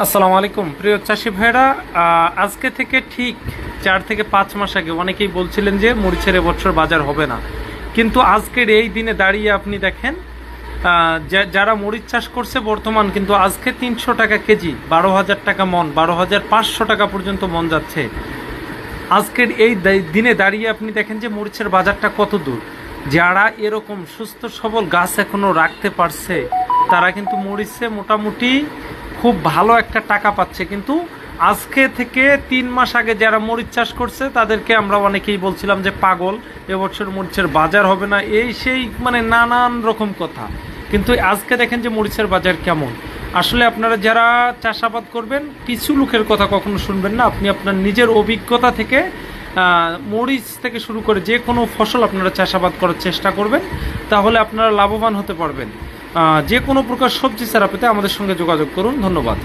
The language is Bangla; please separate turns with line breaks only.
আসসালামু আলাইকুম প্রিয় চাষি ভাইরা। আজকে থেকে ঠিক 4 থেকে 5 মাস আগে অনেকেই বলছিলেন যে মরিচের এবছর বাজার হবে না, কিন্তু আজকের এই দিনে দাঁড়িয়ে আপনি দেখেন যারা মরিচ চাষ করছে বর্তমান কিন্তু আজকে 300 টাকা কেজি, 12,000 টাকা মন, 12,500 টাকা পর্যন্ত মন যাচ্ছে। আজকের এই দিনে দাঁড়িয়ে আপনি দেখেন যে মরিচের বাজারটা কত দূর। যারা এরকম সুস্থ সবল গাছ এখনও রাখতে পারছে তারা কিন্তু মরিচে মোটামুটি খুব ভালো একটা টাকা পাচ্ছে। কিন্তু আজকে থেকে 3 মাস আগে যারা মরিচ চাষ করছে তাদেরকে আমরা অনেকেই বলছিলাম যে পাগল, এবছর মরিচের বাজার হবে না, এই সেই মানে নানান রকম কথা। কিন্তু আজকে দেখেন যে মরিচের বাজার কেমন। আসলে আপনারা যারা চাষাবাদ করবেন কিছু লোকের কথা কখনো শুনবেন না, আপনি আপনার নিজের অভিজ্ঞতা থেকে মরিচ থেকে শুরু করে যে কোনো ফসল আপনারা চাষাবাদ করার চেষ্টা করবেন, তাহলে আপনারা লাভবান হতে পারবেন। যে কোনো প্রকার সবজি চারা পেতে আমাদের সঙ্গে যোগাযোগ করুন। ধন্যবাদ।